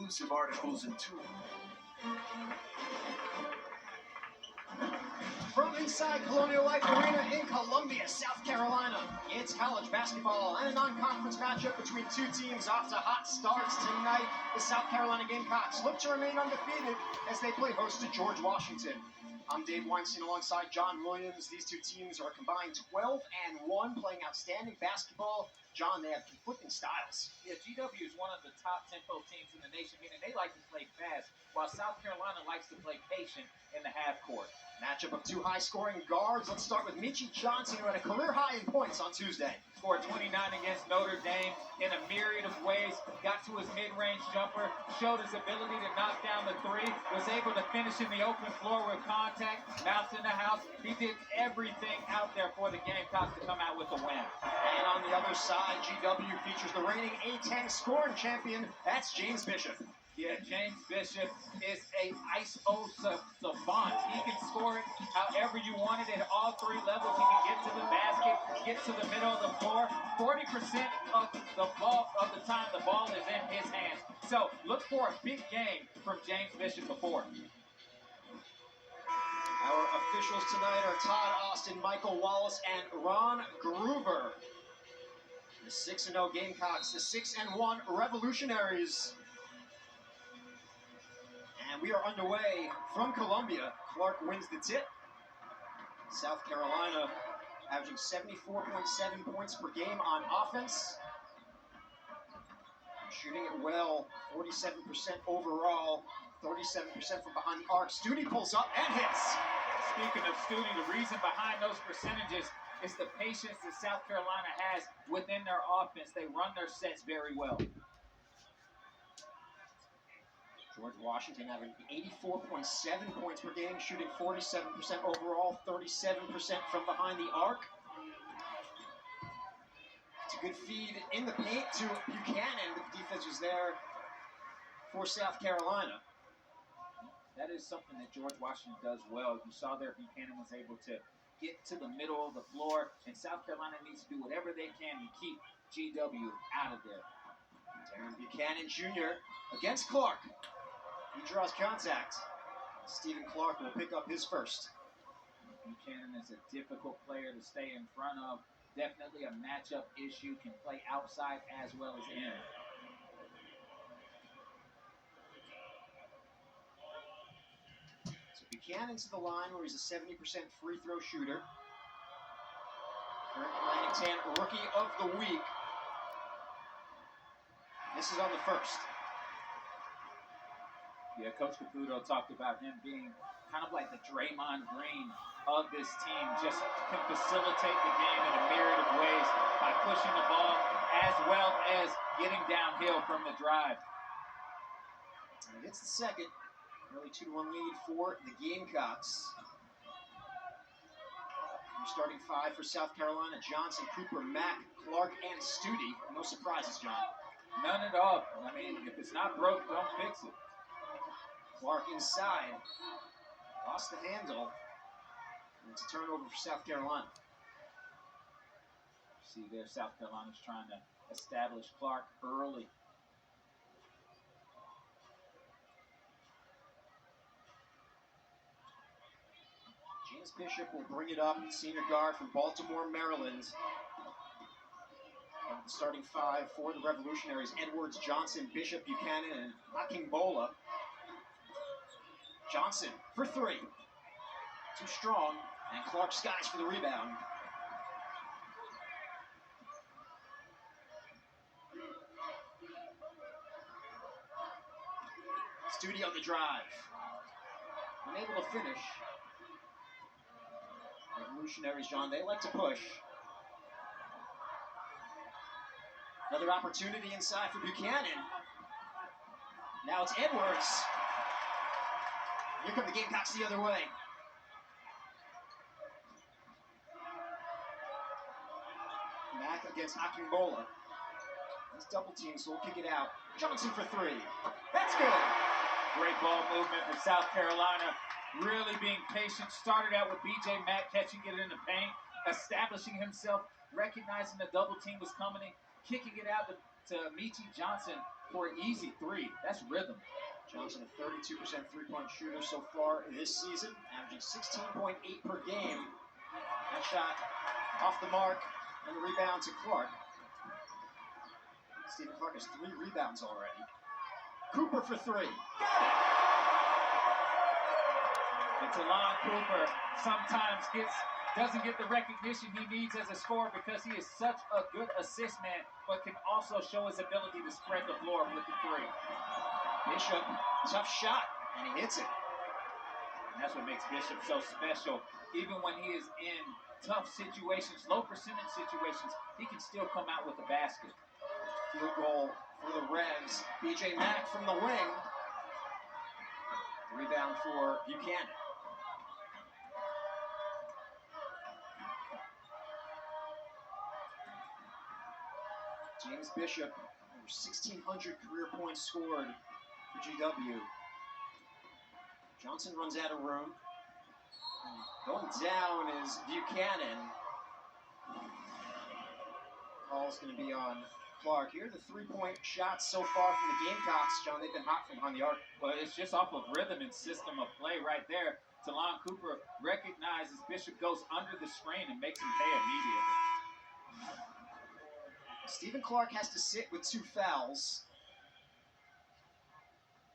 exclusive articles and tools. From inside Colonial Life Arena in Columbia, South Carolina, it's college basketball and a non-conference matchup between two teams off to hot starts tonight. The South Carolina Gamecocks look to remain undefeated as they play host to George Washington. I'm Dave Weinstein alongside John Williams. These two teams are combined 12-1, playing outstanding basketball. John, they have conflicting styles. Yeah, GW is one of the top tempo teams in the nation, meaning they like to play fast, while South Carolina likes to play patient in the half court. Matchup of two high-scoring guards. Let's start with Meechie Johnson, who had a career high in points on Tuesday. Scored 29 against Notre Dame in a myriad of ways, got to his mid-range jumper, showed his ability to knock down the three, was able to finish in the open floor with contact, mouth in the house. He did everything out there for the Gamecocks to come out with a win. And on the other side, GW features the reigning A-10 scoring champion. That's James Bishop. Yeah, James Bishop is a ISO savant. He can score it however you want it at all three levels. He can get to the basket, get to the middle of the floor. 40% of the time the ball is in his hands. So look for a big game from James Bishop before. Our officials tonight are Todd Austin, Michael Wallace, and Ron Groover. The 6-0 Gamecocks, the 6-1 Revolutionaries. And we are underway from Columbia. Clark wins the tip. South Carolina averaging 74.7 points per game on offense. Shooting it well, 47% overall, 37% from behind the arc. Studi pulls up and hits. Speaking of Studi, the reason behind those percentages is the patience that South Carolina has within their offense. They run their sets very well. George Washington having 84.7 points per game, shooting 47% overall, 37% from behind the arc. It's a good feed in the paint to Buchanan, but the defense was there for South Carolina. That is something that George Washington does well. You saw there Buchanan was able to get to the middle of the floor, and South Carolina needs to do whatever they can to keep GW out of there. Darren Buchanan Jr. against Clark. He draws contact. Stephen Clark will pick up his first. Buchanan is a difficult player to stay in front of. Definitely a matchup issue. Can play outside as well as in. So Buchanan to the line where he's a 70% free throw shooter. Current Atlantic 10 Rookie of the Week. This is on the first. Yeah, Coach Caputo talked about him being kind of like the Draymond Green of this team. Just can facilitate the game in a myriad of ways by pushing the ball as well as getting downhill from the drive. And it's the second. Early 2-1 lead for the Gamecocks. Your starting five for South Carolina: Johnson, Cooper, Mack, Clark, and Studi. No surprises, John. None at all. I mean, if it's not broke, don't fix it. Clark inside, lost the handle, and it's a turnover for South Carolina. See there, South Carolina's trying to establish Clark early. James Bishop will bring it up, senior guard from Baltimore, Maryland. The starting five for the Revolutionaries: Edwards, Johnson, Bishop, Buchanan, and Akingbola. Johnson for three. Too strong, and Clark skies for the rebound. Studi on the drive. Unable to finish. Revolutionaries, John, they like to push. Another opportunity inside for Buchanan. Now it's Edwards. Here come the Gamecocks the other way. Mack against Akingbola. He's double teamed, so we'll kick it out. Johnson for three. That's good. Great ball movement for South Carolina. Really being patient. Started out with B.J. Mack catching it in the paint, establishing himself, recognizing the double team was coming in, kicking it out to Meechie Johnson, for an easy three. That's rhythm. Johnson, a 32% three-point shooter so far this season, averaging 16.8 per game. That shot off the mark, and the rebound to Clark. Stephen Clark has 3 rebounds already. Cooper for 3. And Talon Cooper sometimes doesn't get the recognition he needs as a scorer because he is such a good assist man, but can also show his ability to spread the floor with the 3. Bishop, tough shot, and he hits it. And that's what makes Bishop so special. Even when he is in tough situations, low percentage situations, he can still come out with a basket. Field goal for the Revs. BJ Mack from the wing. Rebound for Buchanan. James Bishop, over 1,600 career points scored for GW. Johnson runs out of room. Going down is Buchanan. Call's going to be on Clark. Here are the three-point shots so far from the Gamecocks. John, they've been hot from behind the arc. Well, it's just off of rhythm and system of play right there. Talon Cooper recognizes Bishop goes under the screen and makes him pay immediately. Stephen Clark has to sit with 2 fouls.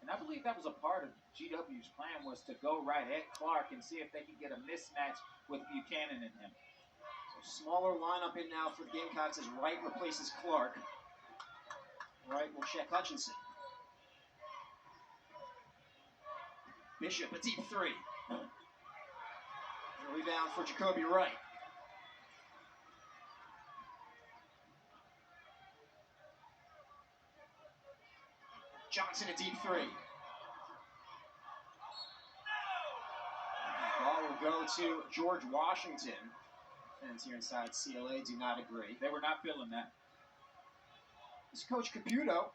And I believe that was a part of GW's plan, was to go right at Clark and see if they could get a mismatch with Buchanan and him. So smaller lineup in now for the Gamecocks as Wright replaces Clark. Wright will check Hutchinson. Bishop, a deep 3. A rebound for Jacoby Wright. Johnson, a deep 3. Ball will go to George Washington. Fans here inside CLA do not agree. They were not feeling that. This is Coach Caputo.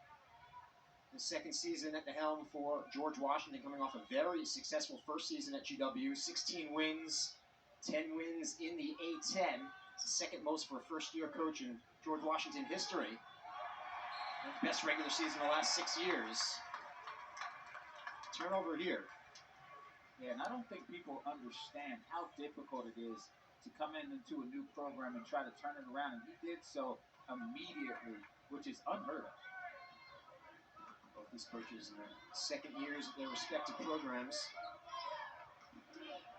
His second season at the helm for George Washington, coming off a very successful first season at GW. 16 wins, 10 wins in the A-10. It's the second most for a first-year coach in George Washington history. Best regular season in the last 6 years. Turnover here. Yeah, and I don't think people understand how difficult it is to come into a new program and try to turn it around. And he did so immediately, which is unheard of. Both these coaches in their second years of their respective programs.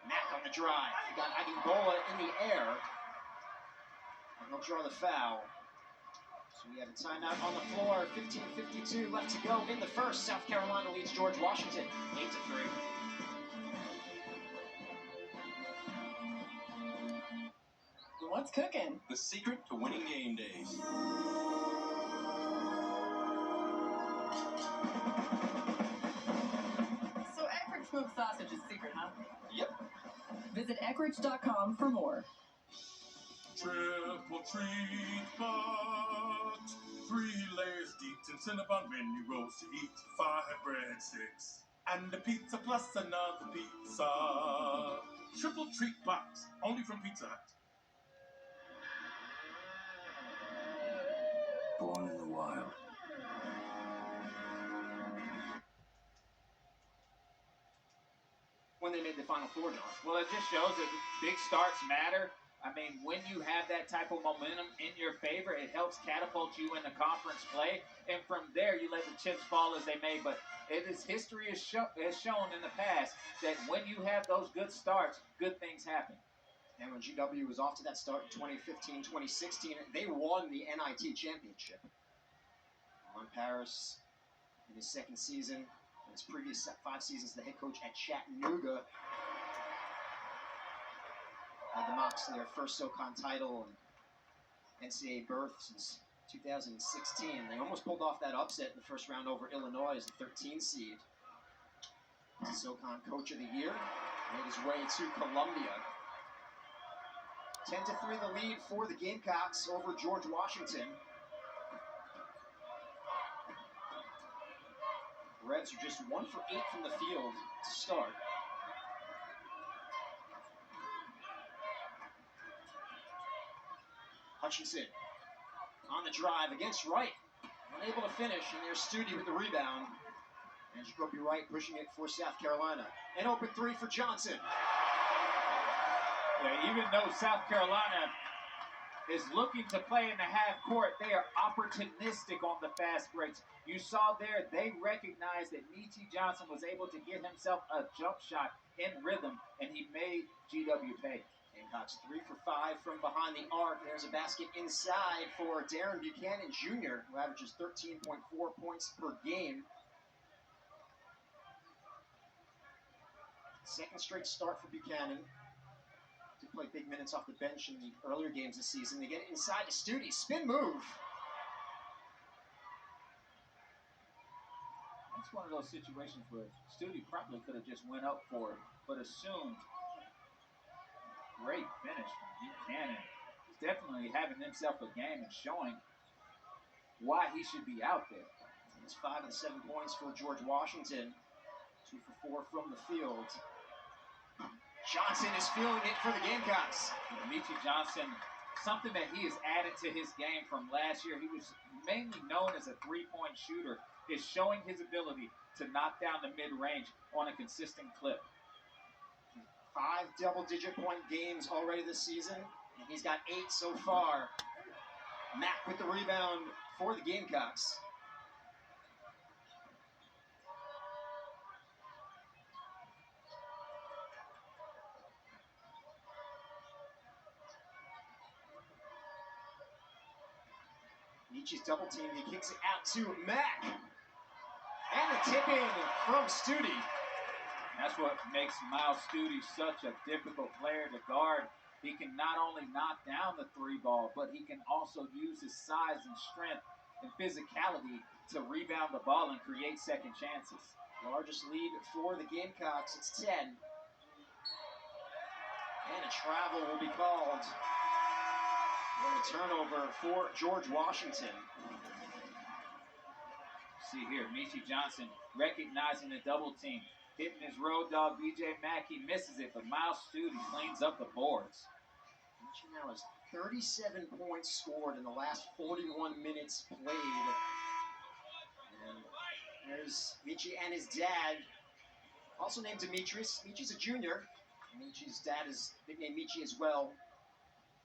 Mack on the drive. We got Aginbola in the air. And he'll draw the foul. So we have a timeout on the floor. 15:52 left to go in the first. South Carolina leads George Washington 8-3. What's cooking? The secret to winning game days. So Eckrich smoked sausage is secret, huh? Yep. Visit Eckrich.com for more. Triple treat pot, 3 layers deep in Cinnabon mini rolls to eat, 5 breadsticks, and a pizza plus another pizza. Triple treat box, only from Pizza Hut. Born in the wild. When they made the Final Four, John. Well, it just shows that big starts matter. I mean, when you have that type of momentum in your favor, it helps catapult you into conference play. And from there, you let the chips fall as they may. But history has shown in the past that when you have those good starts, good things happen. And when GW was off to that start in 2015, 2016, they won the NIT championship. Ron Paris, in his second season, in his previous 5 seasons, the head coach at Chattanooga, had the Mocs in their first SoCon title and NCAA berth since 2016. They almost pulled off that upset in the first round over Illinois as the 13 seed. He's SoCon Coach of the Year, made his way to Columbia. 10-3 the lead for the Gamecocks over George Washington. Reds are just 1 for 8 from the field to start. Hutchinson on the drive against Wright. Unable to finish, and there's Studi with the rebound. And Jacoby Wright pushing it for South Carolina. An open three for Johnson. Yeah, even though South Carolina is looking to play in the half court, they are opportunistic on the fast breaks. You saw there, they recognized that Meechie Johnson was able to get himself a jump shot in rhythm, and he made GW pay. Gamecocks 3 for 5 from behind the arc. There's a basket inside for Darren Buchanan Jr., who averages 13.4 points per game. Second straight start for Buchanan. To play big minutes off the bench in the earlier games this season. They get it inside to Studi. Spin move. That's one of those situations where Studi probably could have just went up for it, but assumed. Great finish from Buchanan. He's definitely having himself a game and showing why he should be out there. It's 5 of the 7 points for George Washington. 2 for 4 from the field. Johnson is feeling it for the Gamecocks. Meechie Johnson, something that he has added to his game from last year. He was mainly known as a three-point shooter, is showing his ability to knock down the mid-range on a consistent clip. 5 double-digit point games already this season, and he's got 8 so far. Mack with the rebound for the Gamecocks. Meechie's double team. He kicks it out to Mack. And the tip in from Studi. That's what makes Miles Studi such a difficult player to guard. He can not only knock down the three ball, but he can also use his size and strength and physicality to rebound the ball and create second chances. Largest lead for the Gamecocks. It's 10. And a travel will be called. And a turnover for George Washington. See here, Meechie Johnson recognizing the double team. Hitting his road dog, BJ Mack. He misses it, but Miles Studi cleans up the boards. Meechie now has 37 points scored in the last 41 minutes played. And there's Meechie and his dad, also named Demetrius. Meechie's a junior. Meechie's dad is nicknamed Meechie as well.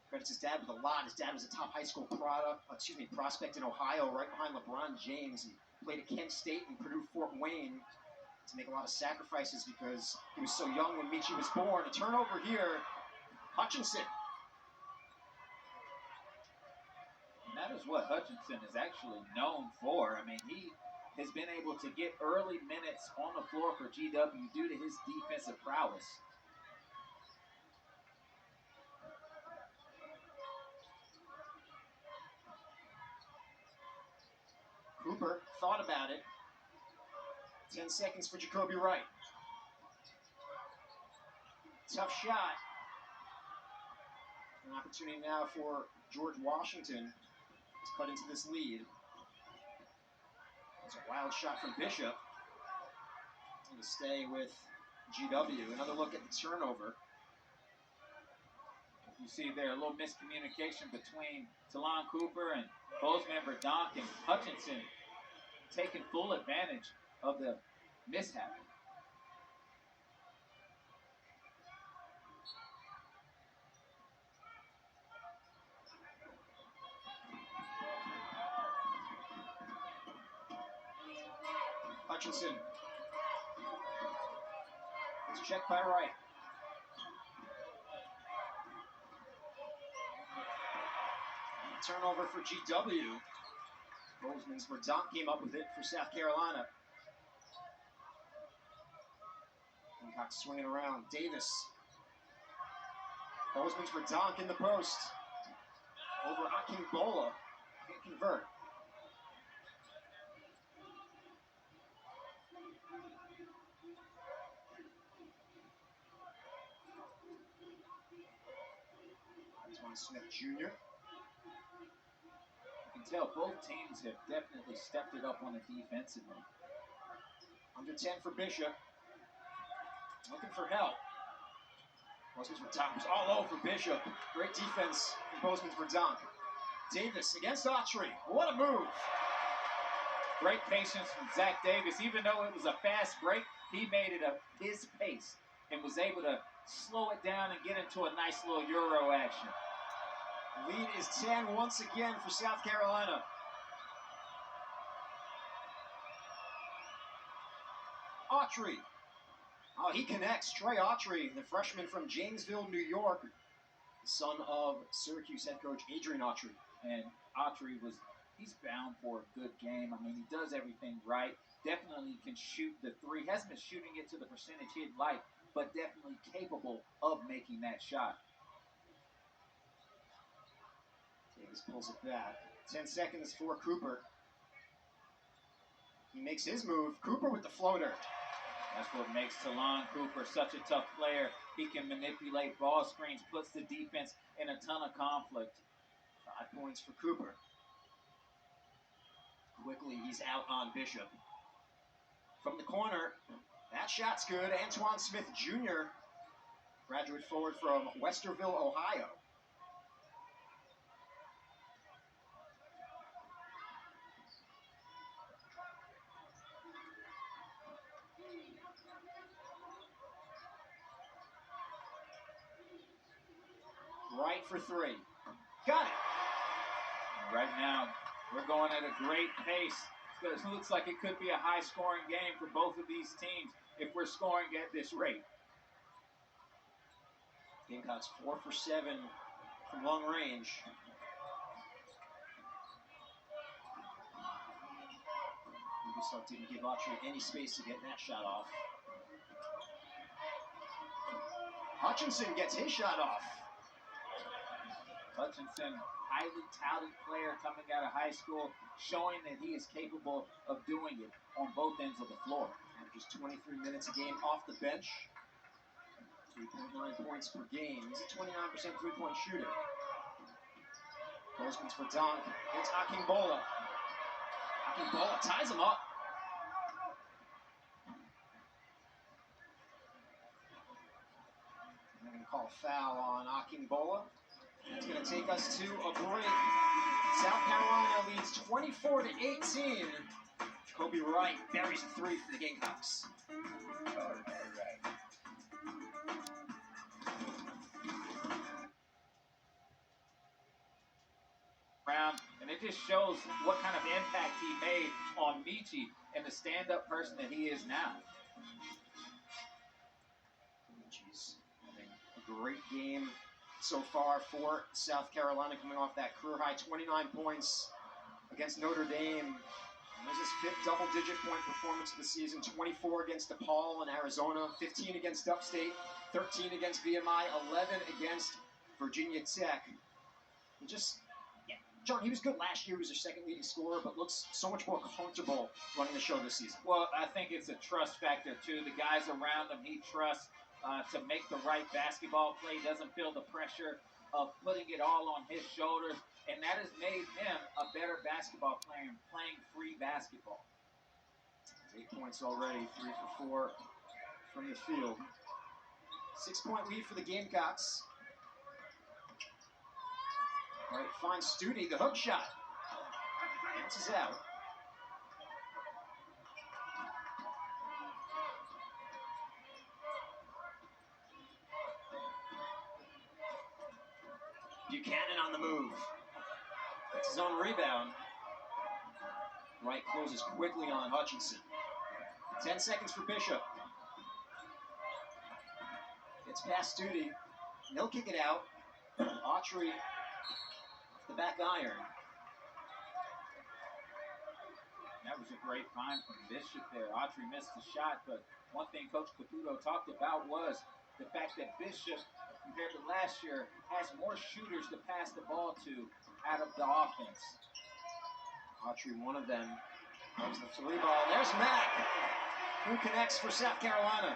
Credits his dad with a lot. His dad was a top high school prospect in Ohio, right behind LeBron James. He played at Kent State and Purdue Fort Wayne to make a lot of sacrifices because he was so young when Meechie was born. A turnover here. Hutchinson. And that is what Hutchinson is actually known for. I mean, he has been able to get early minutes on the floor for GW due to his defensive prowess. Cooper thought about it. 10 seconds for Jacoby Wright. Tough shot. An opportunity now for George Washington to cut into this lead. It's a wild shot from Bishop. To stay with GW. Another look at the turnover. You see there a little miscommunication between Talon Cooper and Bozeman Verdonk, and Hutchinson taking full advantage of the mishap. Hutchinson. It's checked by Wright. Turnover for GW. Bozeman's Verdonk came up with it for South Carolina. Gamecocks swinging around. Davis. Bozeman's Verdonk in the post. Over Akingbola. Can't convert. Antoine Smith Jr. You can tell both teams have definitely stepped it up on the defensive end. Under 10 for Bishop. Looking for help. Bozeman's Verdonk was all over Bishop. Great defense from Bozeman's Verdonk. Davis against Autry. What a move. Great patience from Zach Davis. Even though it was a fast break, he made it his pace and was able to slow it down and get into a nice little Euro action. Lead is 10 once again for South Carolina. Autry. Oh, he connects. Trey Autry, the freshman from Janesville, New York, son of Syracuse head coach Adrian Autry. And Autry he's bound for a good game. I mean, he does everything right. Definitely can shoot the three. Hasn't been shooting it to the percentage he'd like, but definitely capable of making that shot. Davis pulls it back. 10 seconds for Cooper. He makes his move. Cooper with the floater. That's what makes Talon Cooper such a tough player. He can manipulate ball screens, puts the defense in a ton of conflict. 5 points for Cooper. Quickly, he's out on Bishop. From the corner, that shot's good. Antoine Smith Jr., graduate forward from Westerville, Ohio. Right for three. Got it. Right now, we're going at a great pace. It looks like it could be a high-scoring game for both of these teams if we're scoring at this rate. Gamecocks 4 for 7 from long range. Ubisoft didn't give Autry any space to get that shot off. Hutchinson gets his shot off. Hutchinson, highly touted player coming out of high school, showing that he is capable of doing it on both ends of the floor. Averages 23 minutes a game off the bench. 3.9 points per game. He's a 29% three-point shooter. Postman's for dunk. It's Akingbola. Akingbola ties him up. They're going to call a foul on Akingbola. It's going to take us to a break. South Carolina leads 24-18. Kobe Wright buries a three for the Gamecocks. All right. And it just shows what kind of impact he made on Michi and the stand-up person that he is now. Michi's having a great game so far for South Carolina, coming off that career-high 29 points against Notre Dame. It was his 5th double-digit point performance of the season. 24 against DePaul in Arizona, 15 against Upstate, 13 against VMI, 11 against Virginia Tech. John, he was good last year. He was their second leading scorer, but looks so much more comfortable running the show this season. Well, I think it's a trust factor, too. The guys around him, he trusts to make the right basketball play. Doesn't feel the pressure of putting it all on his shoulders. And that has made him a better basketball player and playing free basketball. 8 points already, 3 for 4 from the field. 6-point lead for the Gamecocks. All right, finds Studi, the hook shot. Bounces out. Buchanan on the move. That's his own rebound. Wright closes quickly on Hutchinson. 10 seconds for Bishop. Gets past Studi. And he'll kick it out. Autry off the back iron. That was a great find from Bishop there. Autry missed the shot, but one thing Coach Caputo talked about was the fact that Bishop, compared to last year, has more shooters to pass the ball to out of the offense. Autry, one of them. There's the three ball. There's Mack, who connects for South Carolina.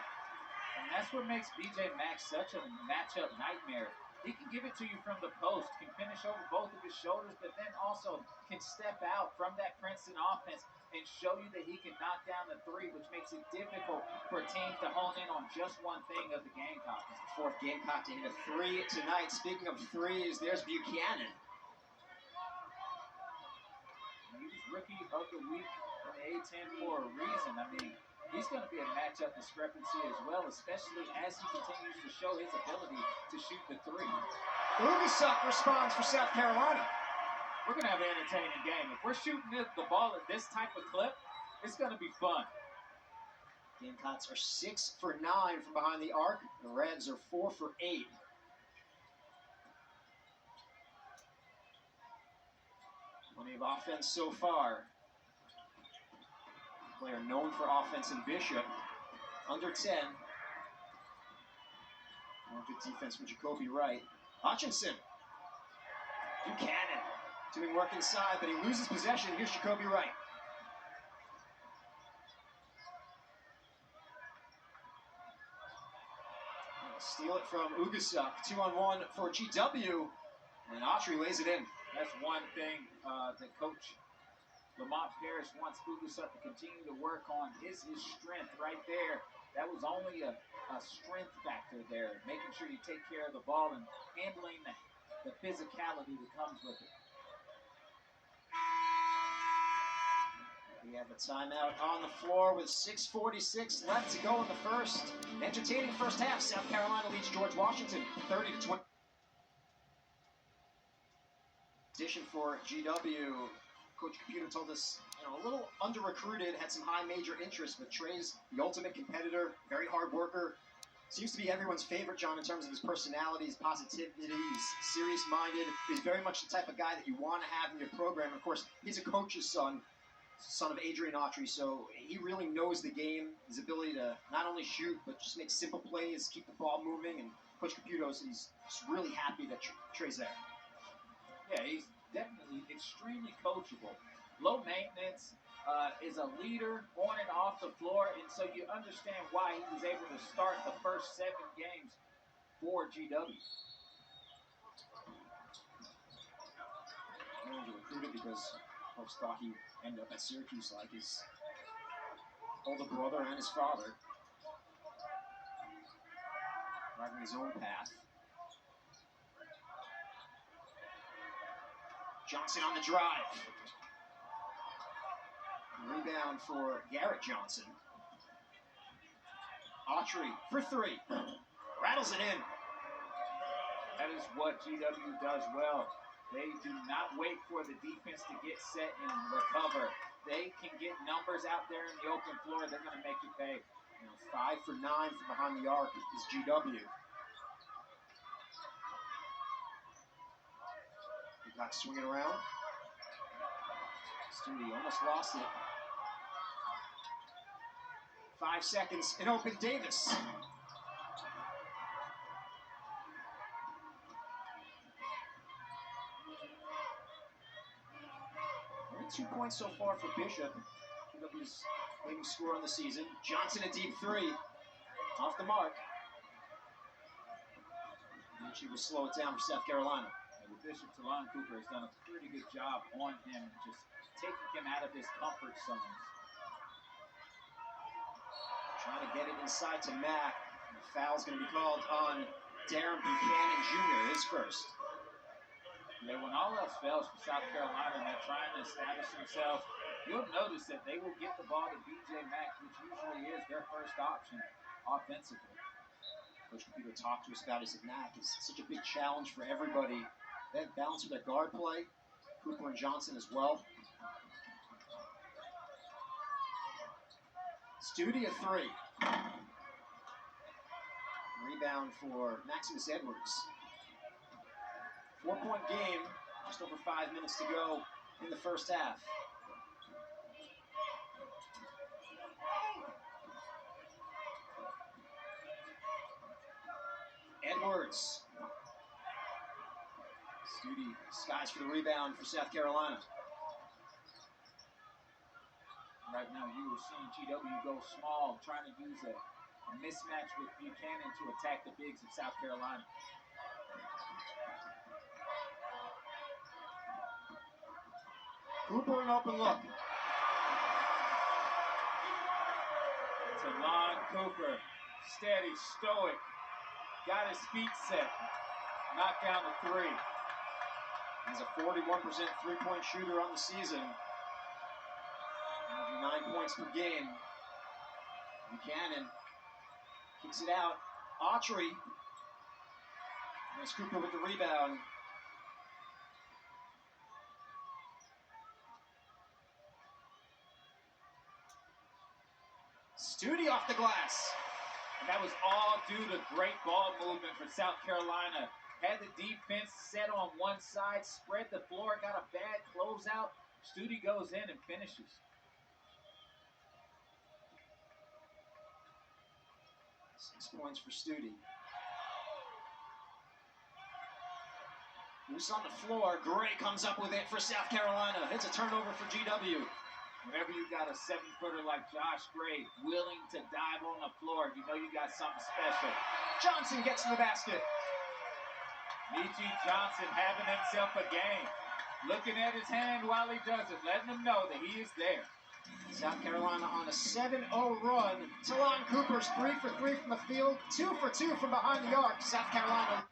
And that's what makes BJ Mack such a matchup nightmare. He can give it to you from the post, can finish over both of his shoulders, but then also can step out from that Princeton offense and show you that he can knock down the three, which makes it difficult for teams to hone in on just one thing of the Gamecocks. It's the fourth Gamecock to hit a three tonight. Speaking of threes, there's Buchanan. He was Rookie of the Week in the A10 for a reason. I mean, he's going to be a matchup discrepancy as well, especially as he continues to show his ability to shoot the three. Ugasuk responds for South Carolina. We're going to have an entertaining game. If we're shooting the ball at this type of clip, it's going to be fun. Gamecocks are 6 for 9 from behind the arc. The Reds are 4 for 8. Plenty of offense so far. Player known for offense in Bishop. Under 10. More good defense from Jacoby Wright. Hutchinson. Buchanan doing work inside, but he loses possession. Here's Jacoby Wright. Steal it from Ugasuk. 2-on-1 for GW. And Autry lays it in. That's one thing that Coach Lamont Paris wants Ugasuk to continue to work on is his strength right there. That was only a strength factor there, making sure you take care of the ball and handling the physicality that comes with it. We have a timeout on the floor with 6:46 left to go in the first. Entertaining first half. South Carolina leads George Washington 30-20. Addition for GW. Coach Caputo told us, a little under-recruited, had some high major interest, but Trey's the ultimate competitor, very hard worker. Seems to be everyone's favorite, John, in terms of his personality, his positivity. He's serious-minded. He's very much the type of guy that you want to have in your program. Of course, he's a coach's son of Adrian Autry, so he really knows the game, his ability to not only shoot, but just make simple plays, keep the ball moving, and Coach Caputo, he's just really happy that Trey's there. Yeah, he's definitely extremely coachable. Low maintenance, is a leader on and off the floor, and so you understand why he was able to start the first 7 games for GW. He was recruited because folks thought he ended up at Syracuse like his older brother and his father. Driving his own path. Johnson on the drive. Rebound for Garrett Johnson. Autry for 3. Rattles it in. That is what GW does well. They do not wait for the defense to get set and recover. They can get numbers out there in the open floor. They're going to make you pay. 5 for 9 from behind the arc is GW. Got swinging around. Studi almost lost it. 5 seconds and open Davis. Only 2 points so far for Bishop. GW's leading scorer on the season. Johnson a deep 3. Off the mark. She will slow it down for South Carolina. The Bishop Talon Cooper has done a pretty good job on him, just taking him out of his comfort zones. Trying to get it inside to Mack. The foul's going to be called on Darren Buchanan Jr., his first. Yeah, when all else fails for South Carolina and they're trying to establish themselves, you'll notice that they will get the ball to BJ Mack, which usually is their first option offensively. Coach Caputo talked to us about is that Mack is such a big challenge for everybody. They have balance with their guard play. Cooper and Johnson as well. Studi a 3. Rebound for Maximus Edwards. 4-point game. Just over 5 minutes to go in the first half. Edwards. Studi skies for the rebound for South Carolina. Right now, you were seeing GW go small, trying to use a mismatch with Buchanan to attack the bigs of South Carolina. Cooper an open look. Talon Cooper, steady, stoic, got his feet set, knocked down the 3. He's a 41% three-point shooter on the season. 9 points per game. Buchanan kicks it out. Autry. Nice Cooper with the rebound. Studi off the glass. And that was all due to great ball movement for South Carolina. Had the defense set on one side, spread the floor, got a bad closeout. Studi goes in and finishes. Six points for Studi. Loose on the floor. Gray comes up with it for South Carolina. It's a turnover for GW. Whenever you got a 7-footer like Josh Gray willing to dive on the floor, you know you got something special. Johnson gets to the basket. Michi Johnson having himself a game. Looking at his hand while he does it, letting him know that he is there. South Carolina on a 7-0 run. Talon Cooper's 3 for 3 from the field, 2 for 2 from behind the arc. South Carolina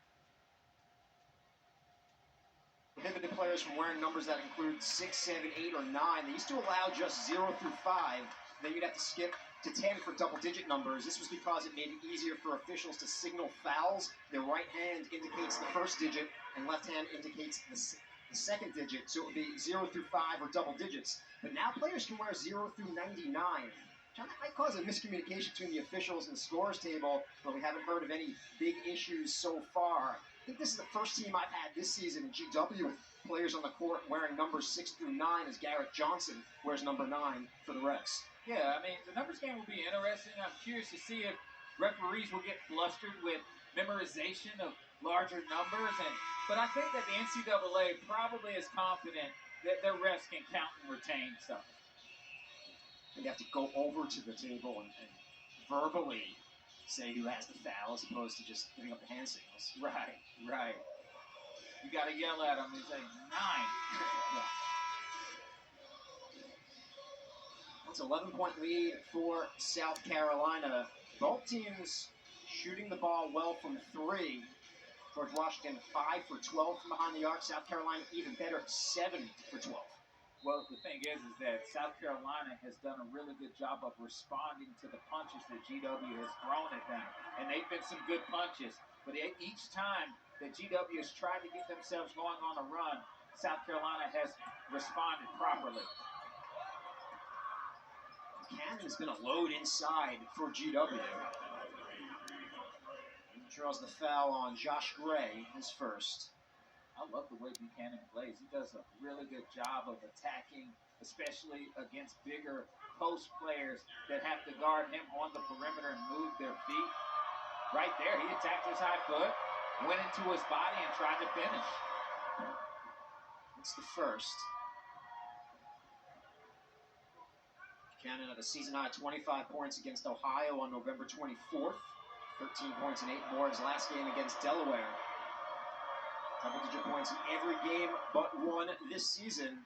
prohibited players from wearing numbers that include 6, 7, 8, or 9. They used to allow just 0 through 5. Then you'd have to skip to 10 for double-digit numbers. This was because it made it easier for officials to signal fouls. Their right hand indicates the first digit, and left hand indicates the second digit, so it would be 0 through 5 or double digits. But now players can wear 0 through 99. That might cause a miscommunication between the officials and the scorers table, but we haven't heard of any big issues so far. I think this is the first team I've had this season in GW with players on the court wearing numbers 6 through 9, as Garrett Johnson wears number 9 for the Revs. Yeah, I mean, the numbers game will be interesting. I'm curious to see if referees will get flustered with memorization of larger numbers. But I think that the NCAA probably is confident that their refs can count and retain stuff. You have to go over to the table and verbally say who has the foul as opposed to just giving up the hand signals. Right. You got to yell at them and say, 9. Yeah. That's an 11-point lead for South Carolina. Both teams shooting the ball well from 3. George Washington 5 for 12 from behind the arc. South Carolina even better, 7 for 12. Well, the thing is that South Carolina has done a really good job of responding to the punches that GW has thrown at them. And they've been some good punches. But each time that GW has tried to get themselves going on a run, South Carolina has responded properly. Buchanan has been a load inside for GW. He draws the foul on Josh Gray, his first. I love the way Buchanan plays. He does a really good job of attacking, especially against bigger post players that have to guard him on the perimeter and move their feet. Right there, he attacked his high foot, went into his body, and tried to finish. It's the first. Buchanan had a season-high 25 points against Ohio on November 24th. 13 points and 8 boards last game against Delaware. Double-digit points in every game but one this season.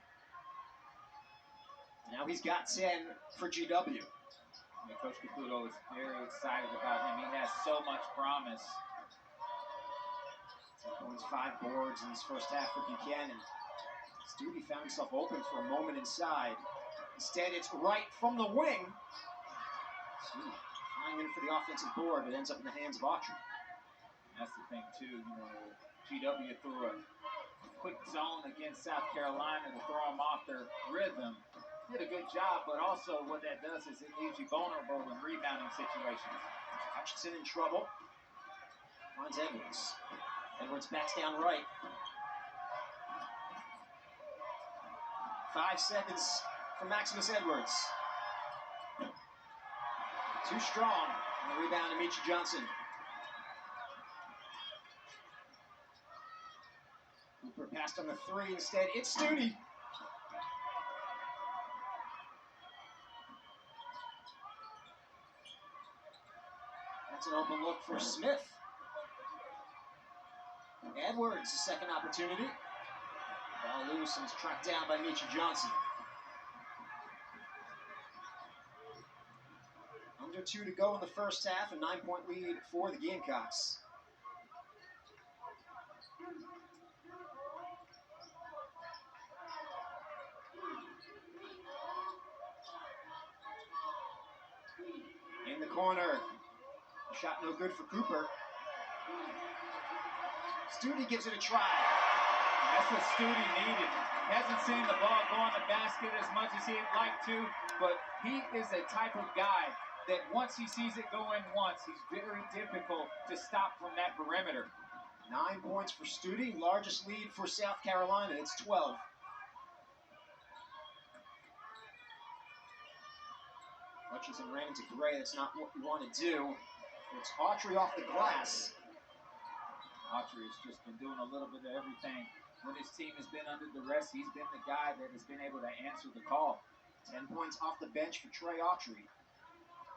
Now he's got 10 for GW. And Coach Caputo is very excited about him. He has so much promise. 10 points, 5 boards in his first half for Buchanan. Studi found himself open for a moment inside. Instead, it's right from the wing. Studi flying in for the offensive board, but ends up in the hands of Autry. That's the thing, too. GW threw a quick zone against South Carolina to throw them off their rhythm. Did a good job, but also what that does is it leaves you vulnerable in rebounding situations. Hutchinson in trouble. Finds Edwards. Edwards backs down right. 5 seconds for Maximus Edwards. Too strong. And the rebound to Michi Johnson. Cooper passed on the 3 instead. It's Studi. That's an open look for Smith. Edwards, a second opportunity. Ball loose and is tracked down by Michi Johnson. Under 2 to go in the first half, a 9-point lead for the Gamecocks. corner. Shot no good for Cooper. Studi gives it a try. That's what Studi needed. Hasn't seen the ball go in the basket as much as he'd like to, but he is a type of guy that once he sees it go in once, he's very difficult to stop from that perimeter. 9 points for Studi, largest lead for South Carolina. It's 12. Hutchinson ran into Gray. That's not what you want to do. It's Autry off the glass. Autry has just been doing a little bit of everything. When his team has been under duress, he's been the guy that has been able to answer the call. 10 points off the bench for Trey Autry.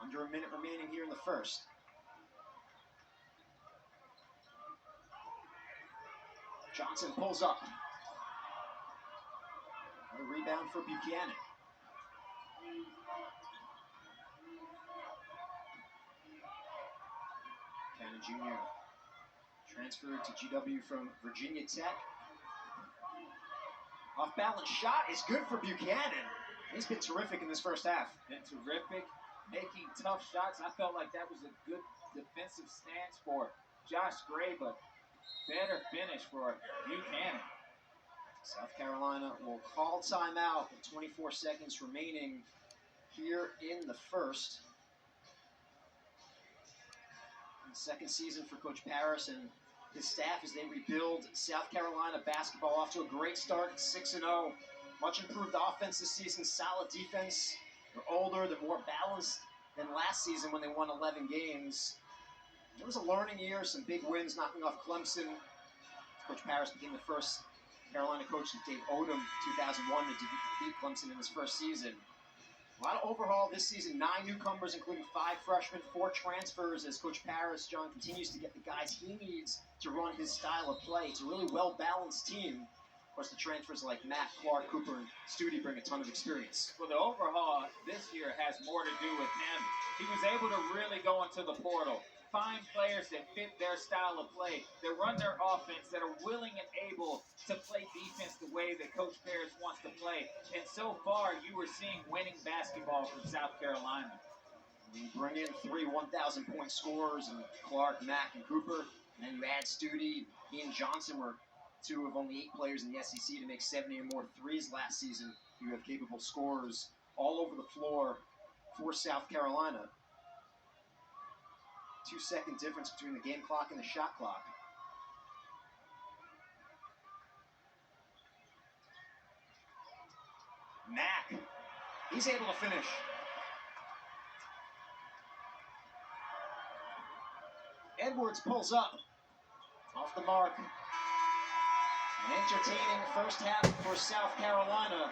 Under a minute remaining here in the first. Johnson pulls up. Another rebound for Buchanan. Buchanan Jr. transferred to GW from Virginia Tech. Off-balance shot is good for Buchanan. He's been terrific in this first half. Been terrific, making tough shots. I felt like that was a good defensive stance for Josh Gray, but better finish for Buchanan. South Carolina will call timeout with 24 seconds remaining here in the first. Second season for Coach Paris and his staff as they rebuild South Carolina basketball off to a great start, 6-0. Much improved offense this season, solid defense. They're older, they're more balanced than last season when they won 11 games. It was a learning year, some big wins knocking off Clemson. Coach Paris became the first Carolina coach since Dave Odom 2001 to defeat Clemson in his first season. A lot of overhaul this season, 9 newcomers, including 5 freshmen, 4 transfers, as Coach Paris, John, continues to get the guys he needs to run his style of play. It's a really well-balanced team. Of course, the transfers like Matt, Clark, Cooper, and Studi bring a ton of experience. Well, the overhaul this year has more to do with him. He was able to really go into the portal, find players that fit their style of play, that run their offense, that are willing and able to play defense the way that Coach Paris wants to play. And so far, you were seeing winning basketball from South Carolina. You bring in 3 1,000-point scorers, and Clark, Mack, and Cooper, and then you add Studi. He and Johnson were 2 of only 8 players in the SEC to make 70 or more threes last season. You have capable scorers all over the floor for South Carolina. 2-second difference between the game clock and the shot clock. Mack, he's able to finish. Edwards pulls up, off the mark. An entertaining first half for South Carolina.